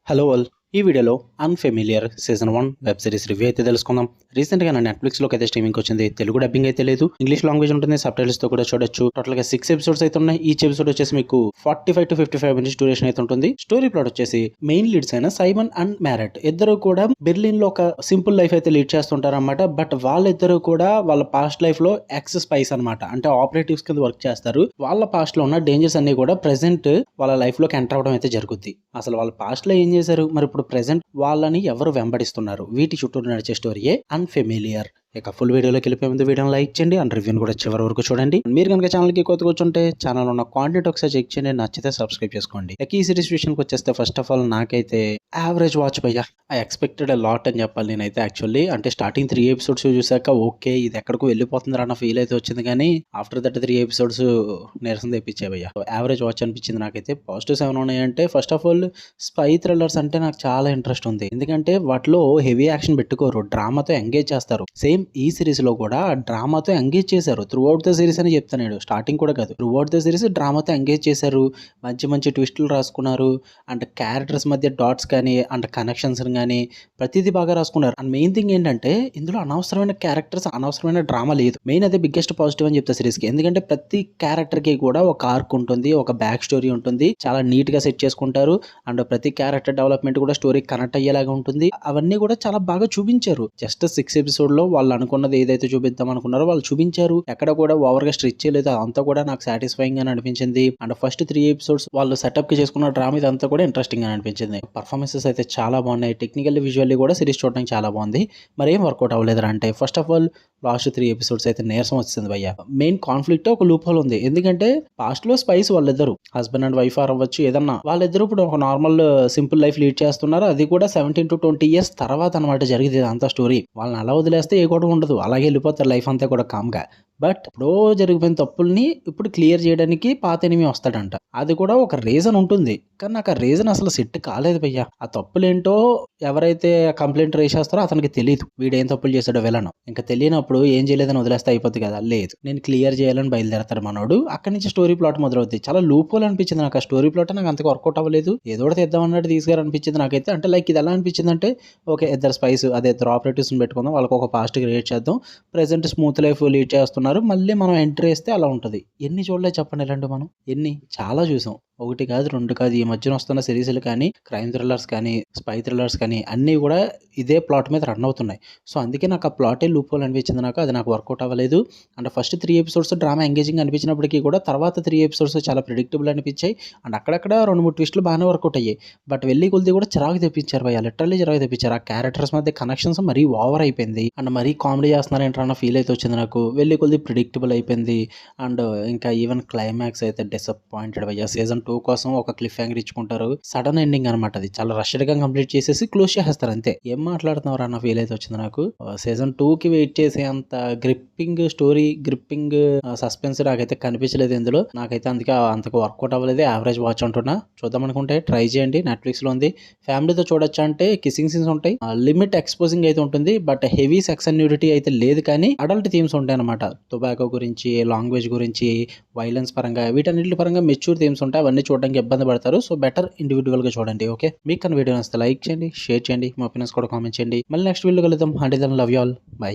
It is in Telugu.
Hello all. ఈ వీడియోలో unfamiliar season 1 web series review అయితే తెలుసుకుందాం. రీసెంట్‌గా నా నెట్‌ఫ్లిక్స్‌లోకి అయితే స్ట్రీమింగ్‌కి వచ్చింది. తెలుగు డబ్బింగ్ అయితే లేదు. ఇంగ్లీష్ లాంగ్వేజ్ ఉంటుంది. సబ్‌టైటిల్స్‌తో కూడా చూడొచ్చు. టోటల్‌గా 6 ఎపిసోడ్స్ అయితే ఉన్నాయి. ఈచ్ ఎపిసోడ్ వచ్చేసి మీకు 45-55 మినిట్స్ డ్యూరేషన్ అయితే ఉంటుంది. స్టోరీ ప్లాట్ వచ్చేసి మెయిన్ లీడ్స్ అయిన సైమన్ అండ్ మ్యారెట్ ఇద్దరు కూడా బెర్లిన్‌లో ఒక సింపుల్ లైఫ్ అయితే లీడ్ చేస్తుంటారన్నమాట. బట్ వాళ్ళిద్దరూ కూడా వాళ్ళ పాస్ట్ లైఫ్‌లో ఎక్స్ స్పైస్ అన్నమాట. అంటే ఆపరేటివ్స్ కింద వర్క్ చేస్తారు. వాళ్ళ పాస్ట్‌లో ఉన్న డేంజర్స్ అన్నీ కూడా ప్రెజెంట్ వాళ్ళ లైఫ్‌లోకి ఎంటర్ అవ్వడం అయితే జరుగుద్ది. అసలు వాళ్ళ పాస్ట్‌లో ఏం చేశారు? మరి ఇప్పుడు ప్రెజెంట్ వాళ్ళని ఎవరు వెంబడిస్తున్నారు? వీటి చుట్టూ నడిచే స్టోరీయే అన్‌ఫెమిలియర్. ఇక ఫుల్ వీడియోలోకి వెళ్ళిపోయే ముందు వీడియోని లైక్ చేయండి అండ్ రివ్యూని కూడా చివరి వరకు చూడండి. మీరు కనుక ఛానల్కి కొత్తగా వచ్చుంటే ఛానల్ ఉన్న కాంటెంట్ ఒకసారి చెక్ చేయండి. నచ్చితే సబ్స్క్రైబ్ చేసుకోండి. ఇక ఈ సిరీస్ విషయానికి వచ్చేస్తే ఫస్ట్ ఆఫ్ ఆల్ నాకైతే యావరేజ్ వాచ్ భయ్యా. ఐ ఎక్స్పెక్టెడ్ లాట్ అని చెప్పాలి నేనైతే. యాక్చువల్లీ అంటే స్టార్టింగ్ 3 ఎపిసోడ్స్ చూసాక ఓకే ఇది ఎక్కడికో వెళ్ళిపోతుందిరా అన్న ఫీల్ అయితే వచ్చింది, కానీ ఆఫ్టర్ దట్ 3 ఎపిసోడ్స్ నీరసం తెప్పించాయి భయ్యా. యావరేజ్ వాచ్ అనిపించింది నాకైతే. పాజిటివ్స్ ఏమైనా ఉన్నాయంటే first of all spy thrillers అంటే నాకు చాలా ఇంట్రెస్ట్ ఉంది. ఎందుకంటే వాటిలో హెవీ యాక్షన్ పెట్టుకోరు, డ్రామాతో ఎంగేజ్ చేస్తారు. సేమ్ ఈ సిరీస్ లో కూడా డ్రామాతో ఎంగేజ్ చేశారు. త్రూ అవుట్ ద సిరీస్ అని చెప్తాను, స్టార్టింగ్ కూడా కాదు, త్రూ అవుట్ ద సిరీస్ డ్రామాతో ఎంగేజ్ చేశారు. మంచి మంచి ట్విస్టులు రాసుకున్నారు. అండ్ క్యారెక్టర్స్ మధ్య డాట్స్ కానీ అండ్ కనెక్షన్స్ కానీ ప్రతిదీ బాగా రాసుకున్నారు. అండ్ మెయిన్ థింగ్ ఏంటంటే ఇందులో అనవసరమైన క్యారెక్టర్స్, అనవసరమైన డ్రామా లేదు. మెయిన్ అదే బిగ్గెస్ట్ పాజిటివ్ అని చెప్తా సిరీస్ కి. ఎందుకంటే ప్రతి క్యారెక్టర్ కి కూడా ఒక ఆర్క్ ఉంటుంది, ఒక బ్యాక్ స్టోరీ ఉంటుంది. చాలా నీట్ గా సెట్ చేసుకుంటారు. అండ్ ప్రతి క్యారెక్టర్ డెవలప్మెంట్ కూడా స్టోరీ కనెక్ట్ అయ్యేలాగా ఉంటుంది. అవన్నీ కూడా చాలా బాగా చూపించారు. జస్ట్ 6 ఎపిసోడ్ లో వాళ్ళు అనుకున్నది ఏదైతే చూపిద్దాం అనుకున్నారో వాళ్ళు చూపించారు. ఎక్కడ కూడా ఓవర్ గా స్ట్రెచ్ చేయలేదు. అదంతా కూడా నాకు సాటిస్ఫైయింగ్ గా అనిపించింది. అండ్ ఫస్ట్ 3 ఎపిసోడ్స్ వాళ్ళు సెటప్ కి చేసుకున్న డ్రామా ఇదంతా కూడా ఇంట్రెస్టింగ్ గా అనిపించింది. పర్ఫార్మెన్సెస్ అయితే చాలా బాగున్నాయి. టెక్నికల్ విజువల్లీ కూడా సిరీస్ చూడడానికి చాలా బాగుంది. మరి ఏం వర్కౌట్ అవ్వలేదు అంటే first of all last 3 episodes అయితే నీరసం వచ్చింది భయ్య. మెయిన్ కాన్ఫ్లిక్ట్ ఒక లూప్ హోల్ ఉంది. ఎందుకంటే పాస్ట్ లో స్పైస్ వాళ్ళిద్దరు హస్బెండ్ అండ్ వైఫ్ అవ్వచ్చు ఏదన్నా, వాళ్ళిద్దరు ఇప్పుడు ఒక నార్మల్ సింపుల్ లైఫ్ లీడ్ చేస్తున్నారు. అది కూడా 17-20 ఇయర్స్ తర్వాత అనమాట జరిగింది అంతా స్టోరీ. వాళ్ళని అలా వదిలేస్తే ఏ గొడవ ఉండదు, అలాగే వెళ్ళిపోతారు లైఫ్ అంతా కూడా కామ్గా. బట్ ఎప్పుడో జరిగిపోయిన తప్పుల్ని ఇప్పుడు క్లియర్ చేయడానికి పాత ఎనిమి వస్తాడంట. అది కూడా ఒక రీజన్ ఉంటుంది, కానీ నాకు ఆ రీజన్ అసలు సెట్ కాలేదు భయ్య. ఆ తప్పులేంటో ఎవరైతే కంప్లైంట్ రేస్ చేస్తారో అతనికి తెలియదు వీడేం తప్పులు చేశాడో విలను. ఇంకా తెలియనప్పుడు ఏం చేయలేదని వదిలేస్తే అయిపోద్ది కదా. లేదు, నేను క్లియర్ చేయాలని బయలుదేరతాడు మనోడు. అక్కడి నుంచి స్టోరీ ప్లాట్ మొదలవుద్ది. చాలా లూప్ హోల్ అనిపించింది నాకు. ఆ స్టోరీ ప్లాట్ నాకు అంతగా వర్కౌట్ అవ్వలేదు. ఏదో ఒకటి తెద్దాం అన్నట్టు తీసుకురా అనిపించింది నాకైతే. అంటే లైక్ ఇది ఎలా అనిపించింది అంటే ఓకే, ఇద్దరు స్పైస్ అదే ఇద్దరు ఆపరేటివ్స్ పెట్టుకుందాం, వాళ్ళకి ఒక పాస్ట్ క్రియేట్ చేద్దాం, ప్రెసెంట్ స్మూత్ లైఫ్ లీడ్ చేస్తున్నారు, మళ్ళీ మనం ఎంట్రీ వేస్తే అలా ఉంటుంది. ఎన్ని చూడలేదు చెప్పండి ఇలాంటి మనం. ఎన్ని చాలా చూసాం. ఒకటి కాదు, రెండు కాదు. ఈ మధ్యన వస్తున్న సిరీస్లు కానీ, క్రైమ్ థ్రిల్లర్స్ కానీ, స్పై థ్రిల్లర్స్ కానీ అన్నీ కూడా ఇదే ప్లాట్ మీద రన్ అవుతున్నాయి. సో అందుకే నాకు ఆ ప్లాటే లూప్ హోల్ అనిపించింది నాకు. అది నాకు వర్కౌట్ అవ్వలేదు. And first 3 episodes drama engaging అనిపించినప్పటికీ కూడా తర్వాత 3 ఎపిసోడ్స్ చాలా ప్రిడిక్టబుల్ అనిపించాయి. అండ్ అక్కడక్కడ 2-3 ట్విస్టులు బాగానే వర్కౌట్ అయ్యాయి. బట్ వెళ్ళి కొద్ది కూడా చిరాకు తెప్పించారు భయ్య. లిటరల్లీ చిరాకు తెప్పించారు. ఆ క్యారెక్టర్స్ మధ్య కనెక్షన్స్ మరీ ఓవర్ అయిపోయింది. అండ్ మరీ కామెడీ చేస్తున్నారు ఏంటన్న ఫీల్ అయితే వచ్చింది నాకు. వెళ్ళి కొద్ది ప్రిడిక్టబుల్ అయిపోయింది. అండ్ ఇంకా ఈవెన్ క్లైమాక్స్ అయితే డిసప్పాయింటెడ్ భయ్య. సీజన్ 2 కోసం ఒక క్లిఫ్ హ్యాంగర్ ఇచ్చుకుంటారు. సడన్ ఎండింగ్ అనమాట. అది చాలా రష్డ్ గా కంప్లీట్ చేసేసి క్లోజ్ చేస్తారు అంతే. ఏం మాట్లాడుతున్నారు అన్న ఫీల్ అయితే వచ్చింది నాకు. సీజన్ 2 కి వెయిట్ చేసే అంత గ్రిప్పింగ్ స్టోరీ, గ్రిప్పింగ్ సస్పెన్స్ నాకైతే కనిపించలేదు ఇందులో. నాకైతే అందుకే అంతకు వర్కౌట్ అవ్వలేదు. యావరేజ్ వాచ్ అంటున్నా. చూద్దాం అనుకుంటే ట్రై చేయండి. నెట్ఫ్లిక్స్ లో ఉంది. ఫ్యామిలీతో చూడొచ్చా అంటే కిస్సింగ్ సీన్స్ ఉంటాయి, లిమిట్ ఎక్స్పోజింగ్ అయితే ఉంటుంది. But heavy sex and nudity అయితే లేదు, కానీ అడల్ట్ థీమ్స్ ఉంటాయి అనమాట. టొబాకో గురించి, లాంగ్వేజ్ గురించి, వైలెన్స్ పరంగా, వీటన్నిటి పరంగా మెచ్యూర్ థీమ్స్ ఉంటాయి. అవన్నీ చూడడానికి ఇబ్బంది పడతారు. సో బెటర్ ఇండివిజువల్ గా చూడండి. ఓకే, మీకు కన్నా వీడియో నచ్చితే లైక్ చేయండి, షేర్ చేయండి, మా ఒపీనియన్స్ కూడా కామెంట్ చేయండి. మళ్ళీ నెక్స్ట్ వీడియో కలుద్దాం. అంటే లవ్ యూ ఆల్, బై.